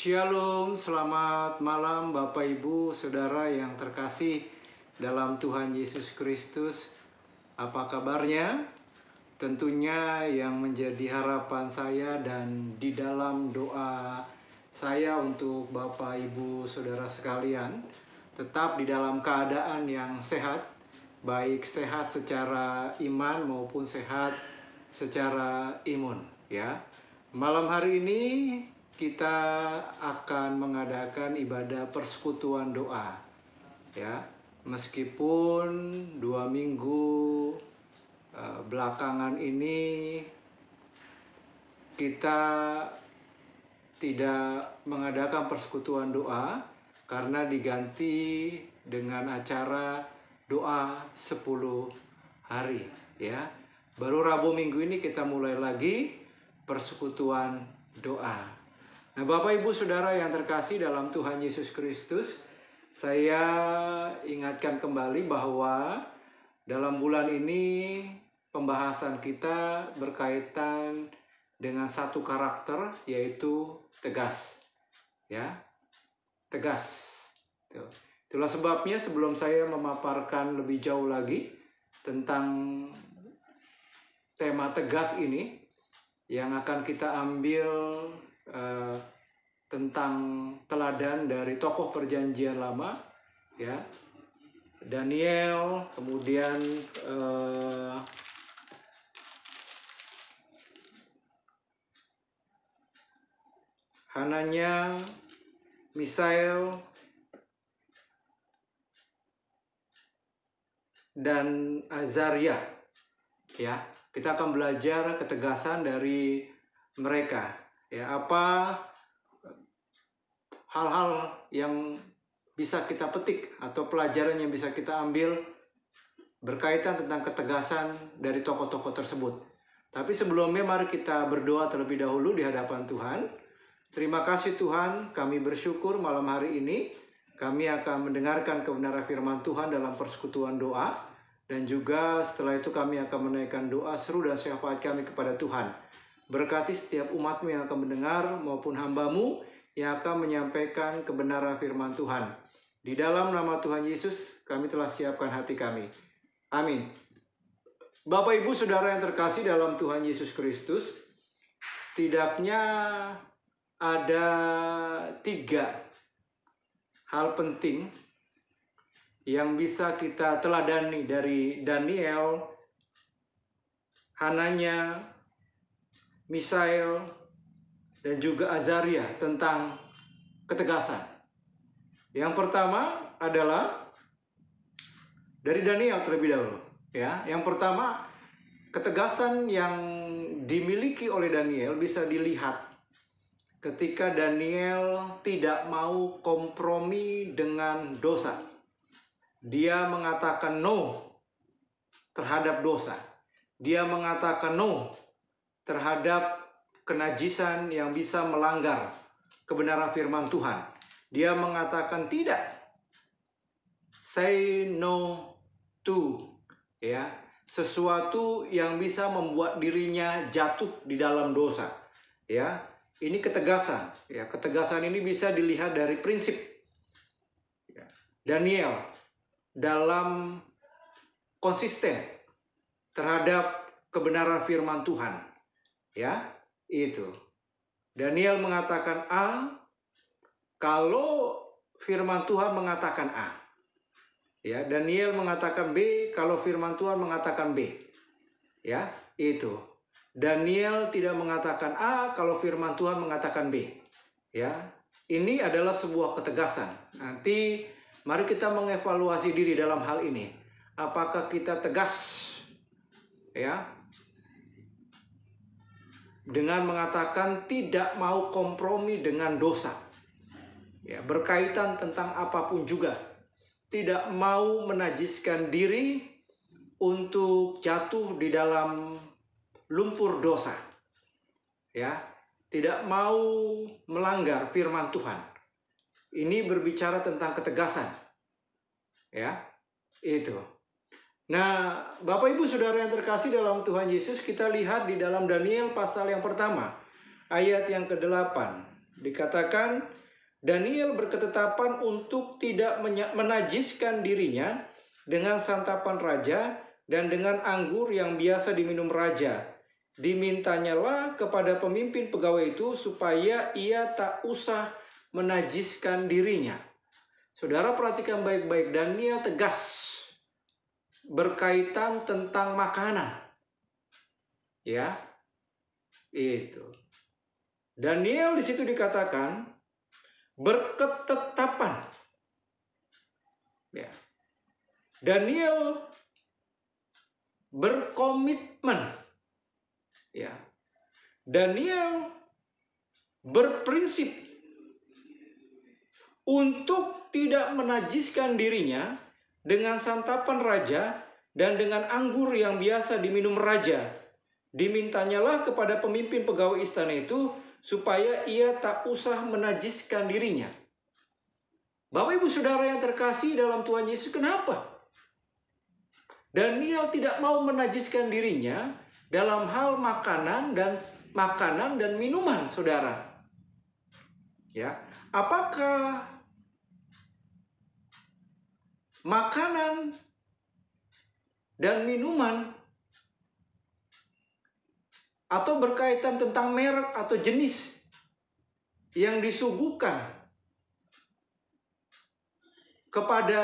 Shalom, selamat malam Bapak Ibu, Saudara yang terkasih dalam Tuhan Yesus Kristus. Apa kabarnya? Tentunya yang menjadi harapan saya dan di dalam doa saya untuk Bapak Ibu Saudara sekalian, tetap di dalam keadaan yang sehat, baik sehat secara iman maupun sehat secara imun, ya. Malam hari ini kita akan mengadakan ibadah persekutuan doa, ya. Meskipun 2 minggu belakangan ini kita tidak mengadakan persekutuan doa karena diganti dengan acara doa 10 hari, ya. Baru Rabu minggu ini kita mulai lagi persekutuan doa. Nah, Bapak Ibu Saudara yang terkasih dalam Tuhan Yesus Kristus, saya ingatkan kembali bahwa dalam bulan ini pembahasan kita berkaitan dengan satu karakter, yaitu tegas. Ya, tegas. Itulah sebabnya sebelum saya memaparkan lebih jauh lagi tentang tema tegas ini, yang akan kita ambil tentang teladan dari tokoh perjanjian lama, ya, Daniel, kemudian Hananya, Misael, dan Azaria, ya. Kita akan belajar ketegasan dari mereka, ya. Apa hal-hal yang bisa kita petik atau pelajaran yang bisa kita ambil berkaitan tentang ketegasan dari tokoh-tokoh tersebut. Tapi sebelumnya mari kita berdoa terlebih dahulu di hadapan Tuhan. Terima kasih Tuhan, kami bersyukur malam hari ini kami akan mendengarkan kebenaran firman Tuhan dalam persekutuan doa, dan juga setelah itu kami akan menaikkan doa seru dan syafaat kami kepada Tuhan. Berkati setiap umat-Mu yang akan mendengar maupun hamba-Mu yang akan menyampaikan kebenaran firman Tuhan. Di dalam nama Tuhan Yesus kami telah siapkan hati kami. Amin. Bapak Ibu Saudara yang terkasih dalam Tuhan Yesus Kristus, setidaknya ada 3 hal penting yang bisa kita teladani dari Daniel, Hananya, Misael, dan juga Azaria tentang ketegasan. Yang pertama adalah dari Daniel terlebih dahulu, ya. Yang pertama, ketegasan yang dimiliki oleh Daniel bisa dilihat ketika Daniel tidak mau kompromi dengan dosa. Dia mengatakan no terhadap dosa. Dia mengatakan no terhadap kenajisan yang bisa melanggar kebenaran firman Tuhan. Dia mengatakan tidak. Say no to, ya, sesuatu yang bisa membuat dirinya jatuh di dalam dosa, ya. Ini ketegasan, ya. Ketegasan ini bisa dilihat dari prinsip, ya, Daniel dalam konsisten terhadap kebenaran firman Tuhan, ya. Itu Daniel mengatakan A kalau firman Tuhan mengatakan A, ya. Daniel mengatakan B kalau firman Tuhan mengatakan B, ya. Itu Daniel tidak mengatakan A kalau firman Tuhan mengatakan B, ya. Ini adalah sebuah ketegasan. Nanti mari kita mengevaluasi diri dalam hal ini. Apakah kita tegas, ya, dengan mengatakan tidak mau kompromi dengan dosa, ya, berkaitan tentang apapun juga. Tidak mau menajiskan diri untuk jatuh di dalam lumpur dosa, ya. Tidak mau melanggar firman Tuhan. Ini berbicara tentang ketegasan, ya. Itu. Nah, Bapak Ibu Saudara yang terkasih dalam Tuhan Yesus, kita lihat di dalam Daniel pasal yang pertama, ayat yang ke-8, dikatakan Daniel berketetapan untuk tidak menajiskan dirinya dengan santapan raja dan dengan anggur yang biasa diminum raja. Dimintanyalah kepada pemimpin pegawai itu supaya ia tak usah menajiskan dirinya. Saudara perhatikan baik-baik, Daniel tegas berkaitan tentang makanan. Ya, itu. Daniel di situ dikatakan berketetapan. Ya. Daniel berkomitmen. Ya. Daniel berprinsip untuk tidak menajiskan dirinya dengan santapan raja dan dengan anggur yang biasa diminum raja. Dimintanyalah kepada pemimpin pegawai istana itu supaya ia tak usah menajiskan dirinya. Bapak Ibu Saudara yang terkasih dalam Tuhan Yesus, kenapa Daniel tidak mau menajiskan dirinya dalam hal makanan dan minuman, saudara? Ya, apakah makanan dan minuman atau berkaitan tentang merek atau jenis yang disuguhkan kepada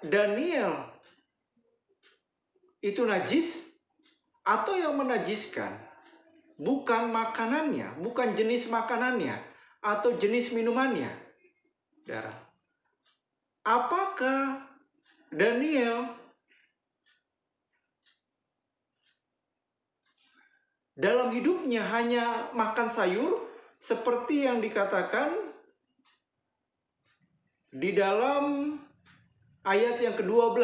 Daniel itu najis, atau yang menajiskan bukan makanannya, bukan jenis makanannya atau jenis minumannya? Saudara, apakah Daniel dalam hidupnya hanya makan sayur seperti yang dikatakan di dalam ayat yang ke-12?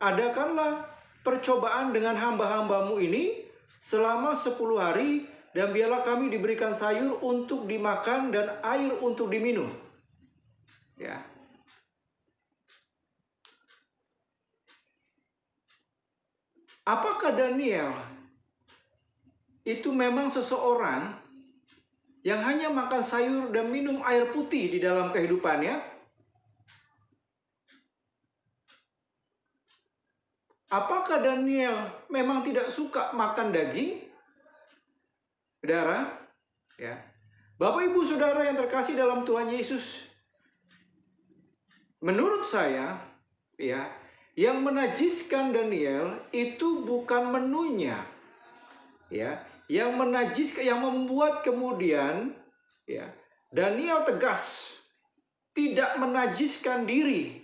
Adakanlah percobaan dengan hamba-hambamu ini selama 10 hari, dan biarlah kami diberikan sayur untuk dimakan dan air untuk diminum. Ya. Apakah Daniel itu memang seseorang yang hanya makan sayur dan minum air putih di dalam kehidupannya? Apakah Daniel memang tidak suka makan daging? Saudara, ya. Bapak Ibu Saudara yang terkasih dalam Tuhan Yesus, menurut saya, ya, yang menajiskan Daniel itu bukan menunya. Ya, yang menajiskan, yang membuat kemudian, ya, Daniel tegas tidak menajiskan diri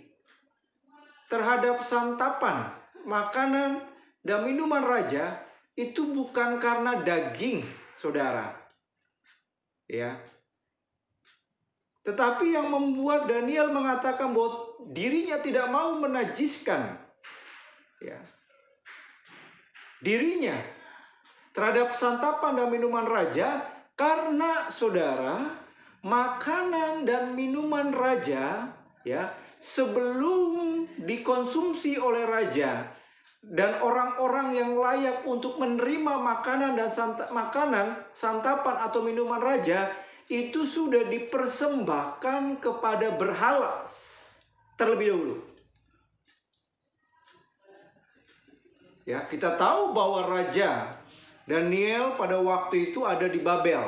terhadap santapan, makanan, dan minuman raja, itu bukan karena daging, saudara. Ya. Tetapi yang membuat Daniel mengatakan bahwa dirinya tidak mau menajiskan, ya, dirinya terhadap santapan dan minuman raja, karena saudara, makanan dan minuman raja, ya, sebelum dikonsumsi oleh raja dan orang-orang yang layak untuk menerima makanan dan santapan atau minuman raja, itu sudah dipersembahkan kepada berhala terlebih dahulu. Ya, kita tahu bahwa Raja Daniel pada waktu itu ada di Babel.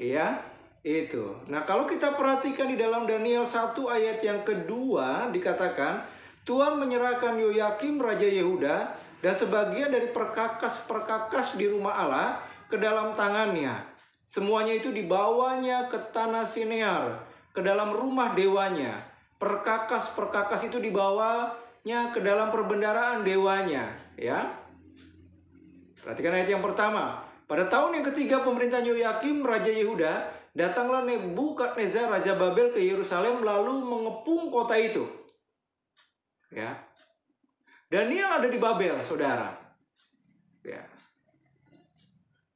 Ya, itu. Nah, kalau kita perhatikan di dalam Daniel 1 ayat yang kedua dikatakan, Tuhan menyerahkan Yoyakim Raja Yehuda dan sebagian dari perkakas-perkakas di rumah Allah ke dalam tangannya. Semuanya itu dibawanya ke tanah Sinear, ke dalam rumah dewanya. Perkakas-perkakas itu dibawanya ke dalam perbendaharaan dewanya. Ya. Perhatikan ayat yang pertama. Pada tahun yang ketiga pemerintahan Yoyakim Raja Yehuda, datanglah Nebukadnezar Raja Babel ke Yerusalem lalu mengepung kota itu. Ya. Daniel ada di Babel, saudara. Ya.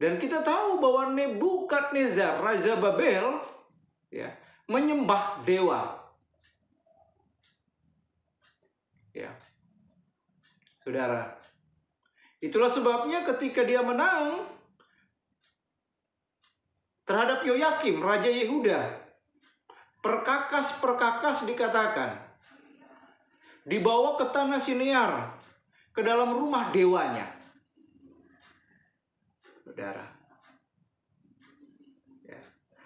Dan kita tahu bahwa Nebukadnezar Raja Babel, ya, menyembah dewa. Ya. Saudara, itulah sebabnya ketika dia menang terhadap Yoyakim, Raja Yehuda. Perkakas-perkakas dikatakan. Dibawa ke tanah Sinear, ke dalam rumah dewanya. Saudara. Ya.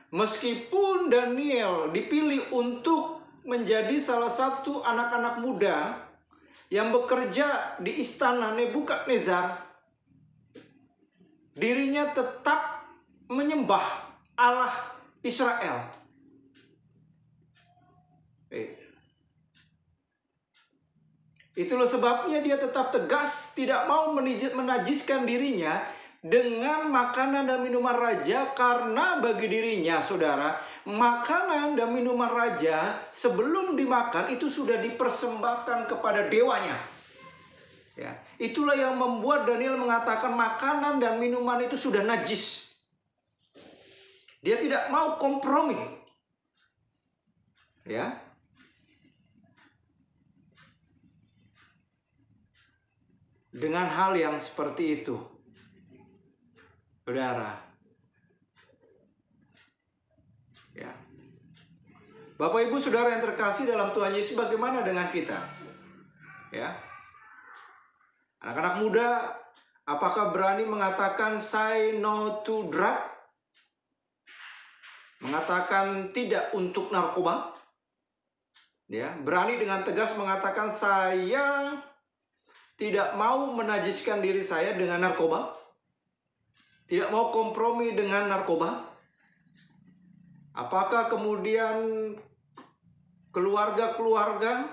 Meskipun Daniel dipilih untuk menjadi salah satu anak-anak muda yang bekerja di istana Nebukadnezar, dirinya tetap menyembah Allah Israel. Itulah sebabnya dia tetap tegas, tidak mau menajiskan dirinya dengan makanan dan minuman raja, karena bagi dirinya, saudara, makanan dan minuman raja sebelum dimakan itu sudah dipersembahkan kepada dewanya. Ya, itulah yang membuat Daniel mengatakan makanan dan minuman itu sudah najis. Dia tidak mau kompromi. Ya. Dengan hal yang seperti itu, saudara. Ya. Bapak Ibu Saudara yang terkasih dalam Tuhan Yesus, bagaimana dengan kita? Ya. Anak-anak muda, apakah berani mengatakan say no to drug? Mengatakan tidak untuk narkoba? Ya, berani dengan tegas mengatakan saya tidak mau menajiskan diri saya dengan narkoba. Tidak mau kompromi dengan narkoba. Apakah kemudian keluarga-keluarga,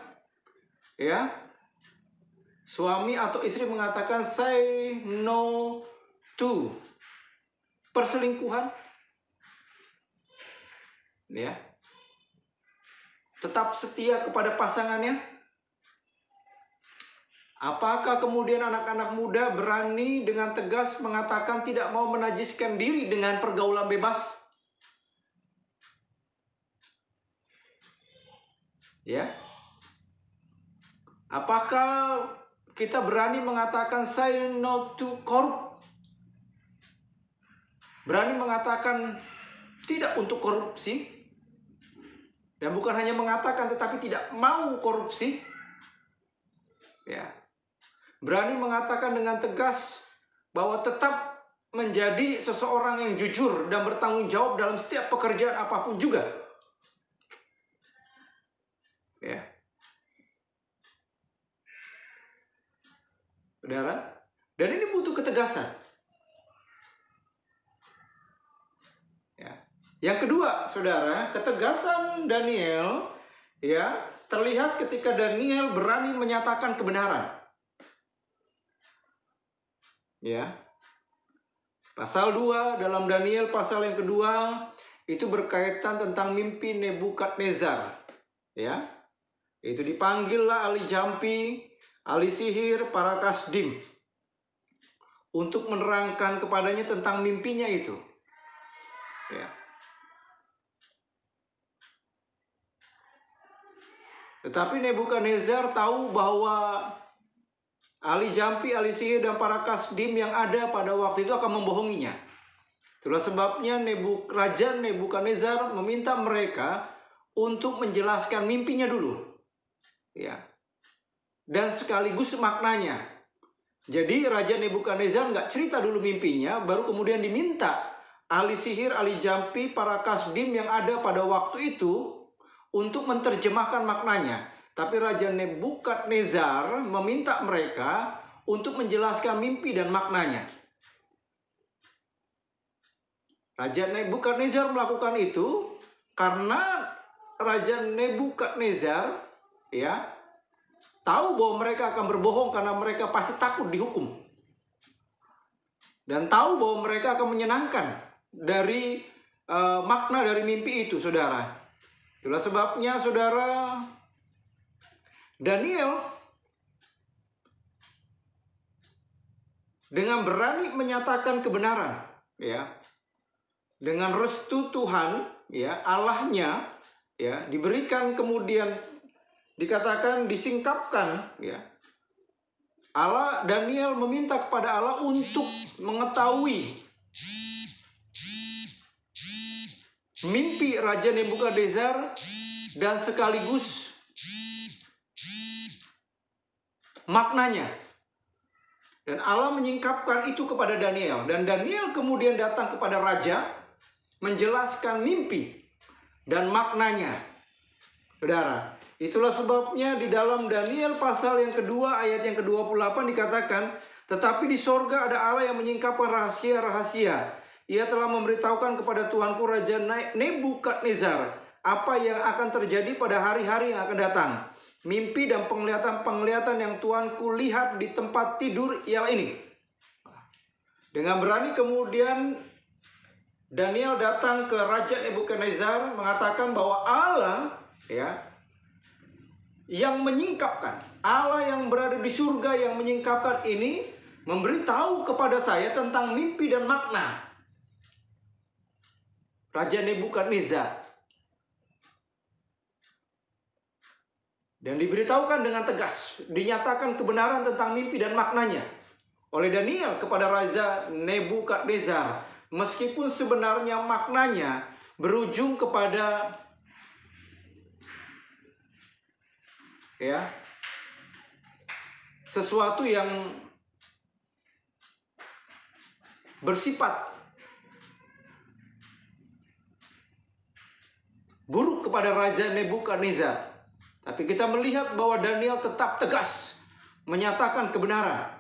ya, suami atau istri mengatakan say no to perselingkuhan? Ya. Tetap setia kepada pasangannya? Apakah kemudian anak-anak muda berani dengan tegas mengatakan tidak mau menajiskan diri dengan pergaulan bebas? Ya. Apakah kita berani mengatakan say no to korup? Berani mengatakan tidak untuk korupsi? Dan bukan hanya mengatakan tetapi tidak mau korupsi? Ya. Berani mengatakan dengan tegas bahwa tetap menjadi seseorang yang jujur dan bertanggung jawab dalam setiap pekerjaan apapun juga. Ya. Saudara, dan ini butuh ketegasan. Ya. Yang kedua, saudara, ketegasan Daniel, ya, terlihat ketika Daniel berani menyatakan kebenaran. Ya. Pasal 2 dalam Daniel, pasal yang kedua, itu berkaitan tentang mimpi Nebukadnezar. Ya. Itu dipanggillah ahli jampi, ahli sihir, para kasdim untuk menerangkan kepadanya tentang mimpinya itu. Ya. Tetapi Nebukadnezar tahu bahwa ahli jampi, ahli sihir, dan para kasdim yang ada pada waktu itu akan membohonginya. Itulah sebabnya Raja Nebukadnezar meminta mereka untuk menjelaskan mimpinya dulu. Ya. Dan sekaligus maknanya. Jadi Raja Nebukadnezar nggak cerita dulu mimpinya, baru kemudian diminta ahli sihir, ahli jampi, para kasdim yang ada pada waktu itu untuk menerjemahkan maknanya. Tapi Raja Nebukadnezar meminta mereka untuk menjelaskan mimpi dan maknanya. Raja Nebukadnezar melakukan itu karena Raja Nebukadnezar, ya, tahu bahwa mereka akan berbohong karena mereka pasti takut dihukum. Dan tahu bahwa mereka akan menyenangkan dari makna dari mimpi itu, saudara. Itulah sebabnya, saudara, Daniel dengan berani menyatakan kebenaran, ya, dengan restu Tuhan, ya, Allahnya, ya, diberikan kemudian dikatakan disingkapkan, ya. Allah, Daniel meminta kepada Allah untuk mengetahui mimpi Raja Nebukadnezar dan sekaligus maknanya. Dan Allah menyingkapkan itu kepada Daniel. Dan Daniel kemudian datang kepada raja, menjelaskan mimpi dan maknanya. Saudara, itulah sebabnya di dalam Daniel pasal yang kedua ayat yang ke-28 dikatakan, tetapi di sorga ada Allah yang menyingkapkan rahasia-rahasia. Ia telah memberitahukan kepada Tuanku Raja Nebukadnezar apa yang akan terjadi pada hari-hari yang akan datang. Mimpi dan penglihatan-penglihatan yang Tuanku lihat di tempat tidur ialah ini. Dengan berani kemudian Daniel datang ke Raja Nebukadnezar mengatakan bahwa Allah yang menyingkapkan, Allah yang berada di surga yang menyingkapkan ini memberitahu kepada saya tentang mimpi dan makna Raja Nebukadnezar. Dan diberitahukan dengan tegas, dinyatakan kebenaran tentang mimpi dan maknanya oleh Daniel kepada Raja Nebukadnezar. Meskipun sebenarnya maknanya berujung kepada sesuatu yang bersifat buruk kepada Raja Nebukadnezar. Tapi kita melihat bahwa Daniel tetap tegas menyatakan kebenaran.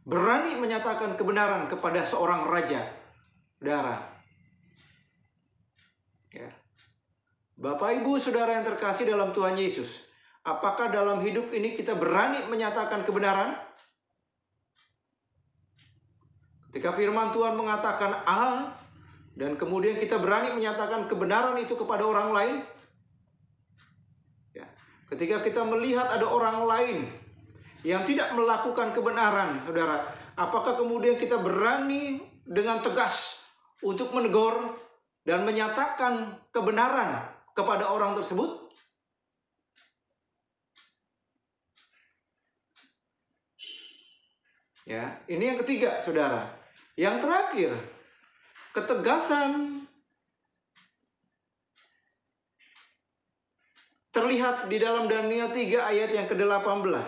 Berani menyatakan kebenaran kepada seorang raja. Saudara. Bapak Ibu Saudara yang terkasih dalam Tuhan Yesus. Apakah dalam hidup ini kita berani menyatakan kebenaran? Ketika firman Tuhan mengatakan A, dan kemudian kita berani menyatakan kebenaran itu kepada orang lain. Ketika kita melihat ada orang lain yang tidak melakukan kebenaran, saudara, apakah kemudian kita berani dengan tegas untuk menegur dan menyatakan kebenaran kepada orang tersebut? Ini yang ketiga, saudara. Yang terakhir, ketegasan terlihat di dalam Daniel 3 ayat yang ke-18.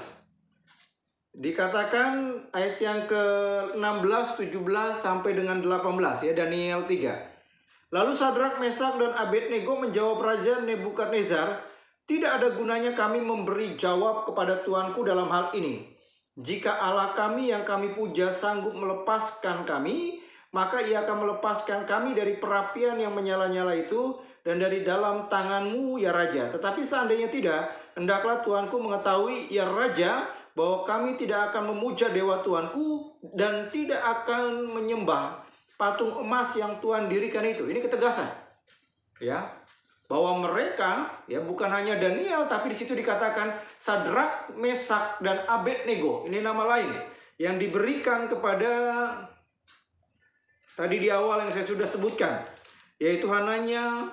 Dikatakan ayat yang ke-16, 17 sampai dengan 18 Daniel 3. Lalu Sadrak, Mesak dan Abednego menjawab Raja Nebukadnezar, tidak ada gunanya kami memberi jawab kepada Tuanku dalam hal ini. Jika Allah kami yang kami puja sanggup melepaskan kami, maka ia akan melepaskan kami dari perapian yang menyala-nyala itu dan dari dalam tanganmu ya Raja. Tetapi seandainya tidak, hendaklah Tuanku mengetahui ya Raja, bahwa kami tidak akan memuja dewa Tuanku dan tidak akan menyembah patung emas yang Tuhan dirikan itu. Ini ketegasan. Bahwa mereka bukan hanya Daniel, tapi di situ dikatakan Sadrak, Mesak dan Abednego. Ini nama lain yang diberikan kepada tadi di awal yang saya sudah sebutkan, yaitu Hananya,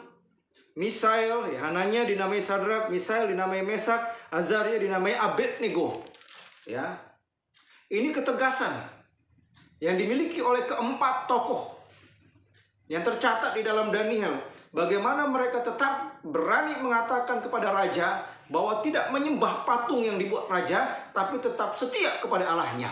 Misael, Hananya dinamai Sadrak, Misael dinamai Mesak, Azaria dinamai Abednego. Ini ketegasan yang dimiliki oleh keempat tokoh yang tercatat di dalam Daniel. Bagaimana mereka tetap berani mengatakan kepada raja bahwa tidak menyembah patung yang dibuat raja, tapi tetap setia kepada Allahnya.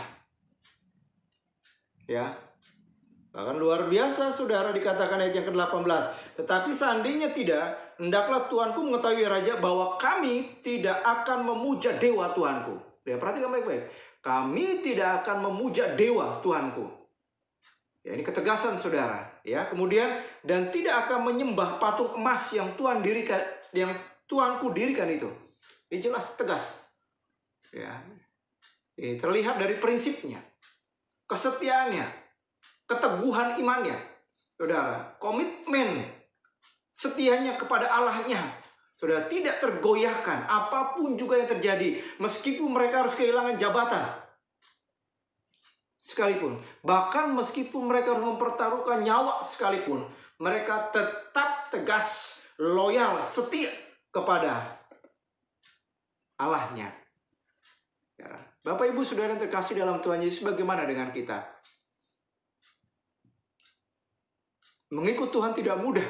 Bahkan luar biasa, saudara, dikatakan ayat yang ke-18. Tetapi seandainya tidak, hendaklah Tuanku mengetahui raja bahwa kami tidak akan memuja dewa Tuanku. Perhatikan baik-baik. Kami tidak akan memuja dewa Tuanku. Ini ketegasan, saudara. Kemudian dan tidak akan menyembah patung emas yang Tuhan dirikan, yang Tuanku dirikan itu. Ini jelas tegas. Ini terlihat dari prinsipnya, kesetiaannya, keteguhan imannya, saudara, komitmen setianya kepada Allahnya, saudara, tidak tergoyahkan apapun juga yang terjadi, meskipun mereka harus kehilangan jabatan sekalipun, bahkan meskipun mereka harus mempertaruhkan nyawa sekalipun, mereka tetap tegas, loyal, setia kepada Allahnya. Bapak Ibu Saudara yang terkasih dalam Tuhan Yesus, bagaimana dengan kita? Mengikut Tuhan tidak mudah.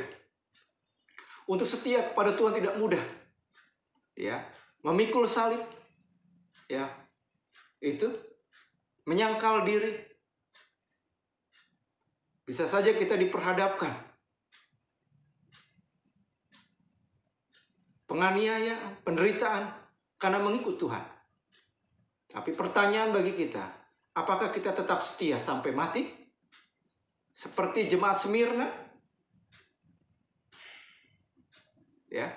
Untuk setia kepada Tuhan tidak mudah. Ya, memikul salib. Ya. Itu menyangkal diri. Bisa saja kita diperhadapkan penganiayaan, penderitaan karena mengikut Tuhan. Tapi pertanyaan bagi kita, apakah kita tetap setia sampai mati? Seperti jemaat Smyrna? Ya.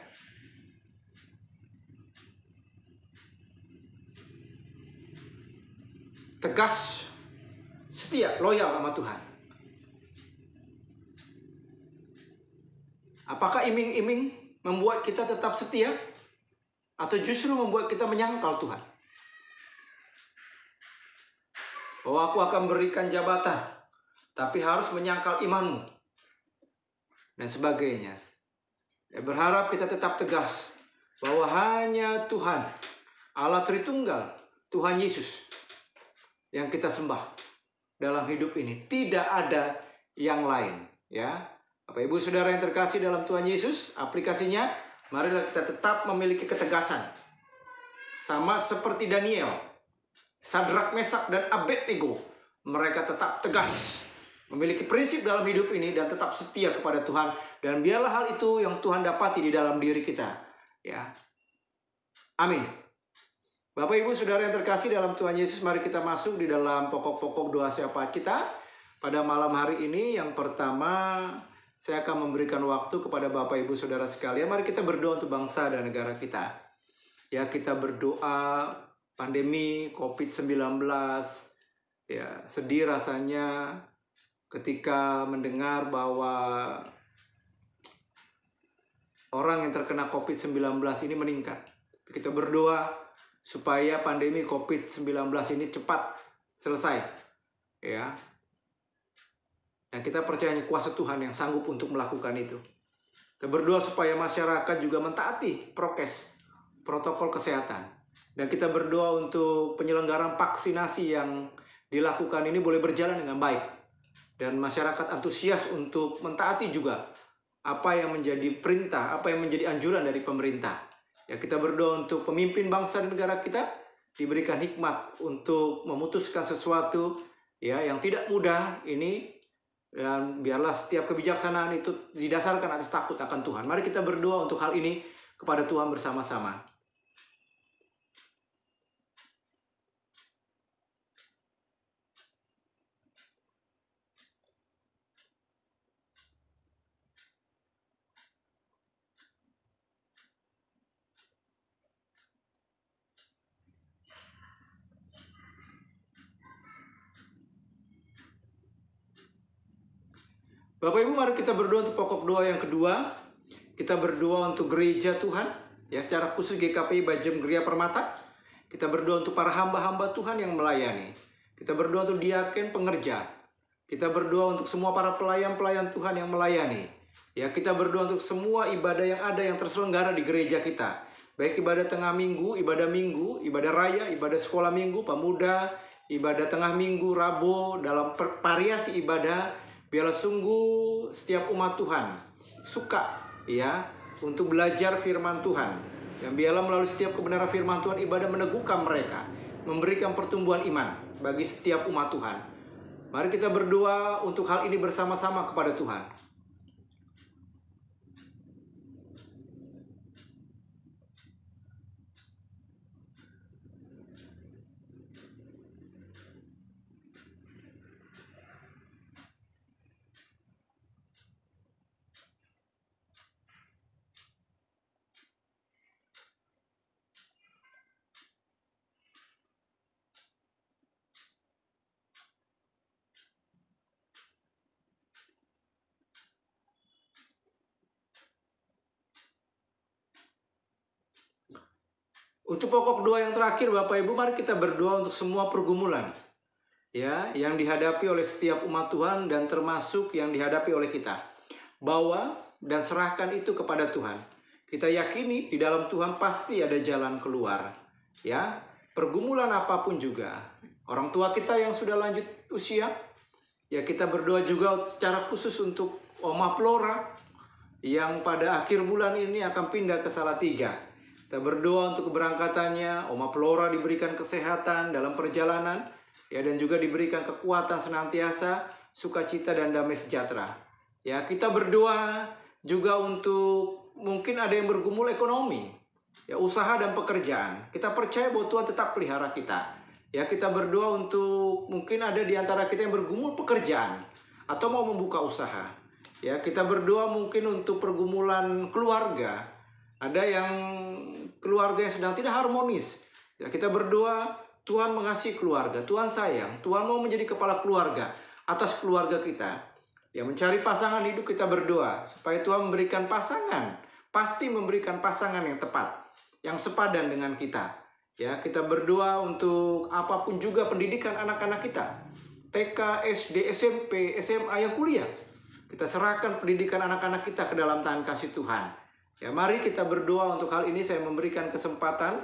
Tegas, setia, loyal sama Tuhan. Apakah iming-iming membuat kita tetap setia? Atau justru membuat kita menyangkal Tuhan? Bahwa aku akan berikan jabatan, tapi harus menyangkal imanmu. Dan sebagainya. Ya, berharap kita tetap tegas bahwa hanya Tuhan, Allah Tritunggal, Tuhan Yesus yang kita sembah dalam hidup ini. Tidak ada yang lain. Ya, Bapak Ibu Saudara yang terkasih dalam Tuhan Yesus, aplikasinya, marilah kita tetap memiliki ketegasan. Sama seperti Daniel, Sadrak, Mesak, dan Abednego. Mereka tetap tegas, memiliki prinsip dalam hidup ini dan tetap setia kepada Tuhan. Dan biarlah hal itu yang Tuhan dapati di dalam diri kita. Ya, amin. Bapak Ibu Saudara yang terkasih dalam Tuhan Yesus, mari kita masuk di dalam pokok-pokok doa syafaat kita. Pada malam hari ini, yang pertama, saya akan memberikan waktu kepada Bapak Ibu Saudara sekalian. Mari kita berdoa untuk bangsa dan negara kita. Ya, kita berdoa pandemi COVID-19. Ya, sedih rasanya ketika mendengar bahwa orang yang terkena COVID-19 ini meningkat. Kita berdoa supaya pandemi COVID-19 ini cepat selesai. Ya. Dan kita percaya kuasa Tuhan yang sanggup untuk melakukan itu. Kita berdoa supaya masyarakat juga mentaati prokes, protokol kesehatan. Dan kita berdoa untuk penyelenggaraan vaksinasi yang dilakukan ini boleh berjalan dengan baik. Dan masyarakat antusias untuk mentaati juga apa yang menjadi perintah, apa yang menjadi anjuran dari pemerintah. Ya, kita berdoa untuk pemimpin bangsa dan negara kita diberikan hikmat untuk memutuskan sesuatu ya yang tidak mudah ini. Dan biarlah setiap kebijaksanaan itu didasarkan atas takut akan Tuhan. Mari kita berdoa untuk hal ini kepada Tuhan bersama-sama. Bapak Ibu, mari kita berdoa untuk pokok doa yang kedua. Kita berdoa untuk gereja Tuhan, ya secara khusus GKPI Bajem Geria Permata. Kita berdoa untuk para hamba-hamba Tuhan yang melayani. Kita berdoa untuk diaken pengerja. Kita berdoa untuk semua para pelayan-pelayan Tuhan yang melayani. Ya, kita berdoa untuk semua ibadah yang ada yang terselenggara di gereja kita. Baik ibadah tengah minggu, ibadah raya, ibadah sekolah minggu, pemuda, ibadah tengah minggu, Rabu, dalam variasi ibadah. Biarlah sungguh setiap umat Tuhan suka ya untuk belajar firman Tuhan. Dan biarlah melalui setiap kebenaran firman Tuhan ibadah meneguhkan mereka, memberikan pertumbuhan iman bagi setiap umat Tuhan. Mari kita berdoa untuk hal ini bersama-sama kepada Tuhan. Untuk pokok doa yang terakhir Bapak Ibu, mari kita berdoa untuk semua pergumulan ya yang dihadapi oleh setiap umat Tuhan dan termasuk yang dihadapi oleh kita. Bawa dan serahkan itu kepada Tuhan. Kita yakini di dalam Tuhan pasti ada jalan keluar. Ya, pergumulan apapun juga. Orang tua kita yang sudah lanjut usia, ya kita berdoa juga secara khusus untuk Oma Flora yang pada akhir bulan ini akan pindah ke Salatiga. Kita berdoa untuk keberangkatannya, Oma Flora diberikan kesehatan dalam perjalanan, ya, dan juga diberikan kekuatan senantiasa, sukacita dan damai sejahtera. Ya, kita berdoa juga untuk mungkin ada yang bergumul ekonomi, ya, usaha dan pekerjaan. Kita percaya bahwa Tuhan tetap pelihara kita. Ya, kita berdoa untuk mungkin ada di antara kita yang bergumul pekerjaan atau mau membuka usaha. Ya, kita berdoa mungkin untuk pergumulan keluarga. Ada yang keluarga yang sedang tidak harmonis. Ya, kita berdoa Tuhan mengasihi keluarga, Tuhan sayang, Tuhan mau menjadi kepala keluarga atas keluarga kita. Ya, mencari pasangan hidup kita berdoa supaya Tuhan memberikan pasangan, pasti memberikan pasangan yang tepat, yang sepadan dengan kita. Ya, kita berdoa untuk apapun juga pendidikan anak-anak kita. TK, SD, SMP, SMA yang kuliah. Kita serahkan pendidikan anak-anak kita ke dalam tangan kasih Tuhan. Ya, mari kita berdoa untuk hal ini. Saya memberikan kesempatan.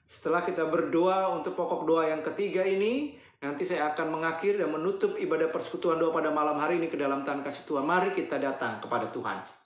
Setelah kita berdoa untuk pokok doa yang ketiga ini, nanti saya akan mengakhiri dan menutup ibadah persekutuan doa pada malam hari ini ke dalam tangan kasih Tuhan. Mari kita datang kepada Tuhan.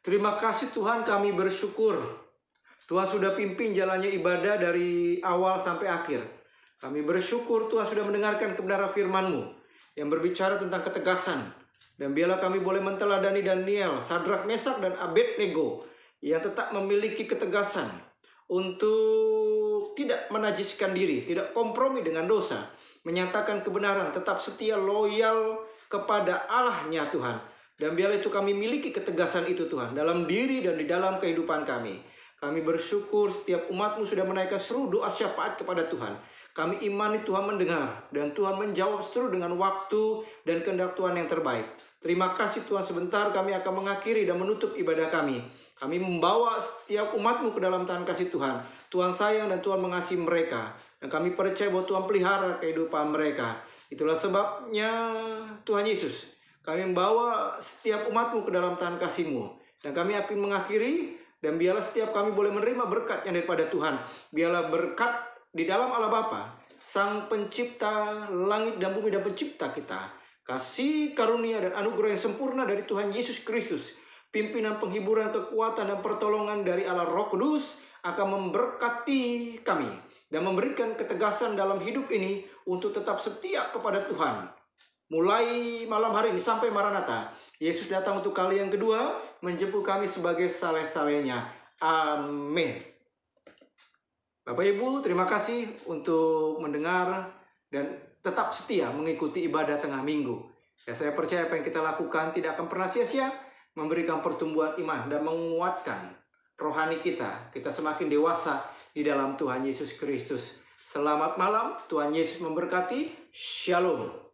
Terima kasih Tuhan, kami bersyukur. Tuhan sudah pimpin jalannya ibadah dari awal sampai akhir. Kami bersyukur Tuhan sudah mendengarkan kebenaran firman-Mu yang berbicara tentang ketegasan. Dan biarlah kami boleh menteladani Daniel, Sadrak, Mesak, dan Abednego yang tetap memiliki ketegasan untuk tidak menajiskan diri, tidak kompromi dengan dosa, menyatakan kebenaran, tetap setia, loyal kepada Allah-Nya Tuhan. Dan biarlah itu kami miliki ketegasan itu Tuhan dalam diri dan di dalam kehidupan kami. Kami bersyukur setiap umat-Mu sudah menaikkan seru doa syafaat kepada Tuhan. Kami imani Tuhan mendengar dan Tuhan menjawab seru dengan waktu dan kehendak Tuhan yang terbaik. Terima kasih Tuhan, sebentar kami akan mengakhiri dan menutup ibadah kami. Kami membawa setiap umat-Mu ke dalam tangan kasih Tuhan. Tuhan sayang dan Tuhan mengasihi mereka. Dan kami percaya bahwa Tuhan pelihara kehidupan mereka. Itulah sebabnya Tuhan Yesus, kami membawa setiap umat-Mu ke dalam tangan kasih-Mu. Dan kami akan mengakhiri, dan biarlah setiap kami boleh menerima berkat yang daripada Tuhan. Biarlah berkat di dalam Allah Bapa, Sang Pencipta langit dan bumi dan pencipta kita. Kasih karunia dan anugerah yang sempurna dari Tuhan Yesus Kristus. Pimpinan, penghiburan, kekuatan, dan pertolongan dari Allah Roh Kudus akan memberkati kami. Dan memberikan ketegasan dalam hidup ini untuk tetap setia kepada Tuhan. Mulai malam hari ini sampai Maranatha, Yesus datang untuk kali yang kedua, menjemput kami sebagai saleh-salehnya. Amin. Bapak Ibu, terima kasih untuk mendengar dan tetap setia mengikuti ibadah tengah minggu. Ya, saya percaya apa yang kita lakukan tidak akan pernah sia-sia, memberikan pertumbuhan iman dan menguatkan rohani kita. Kita semakin dewasa di dalam Tuhan Yesus Kristus. Selamat malam, Tuhan Yesus memberkati. Shalom.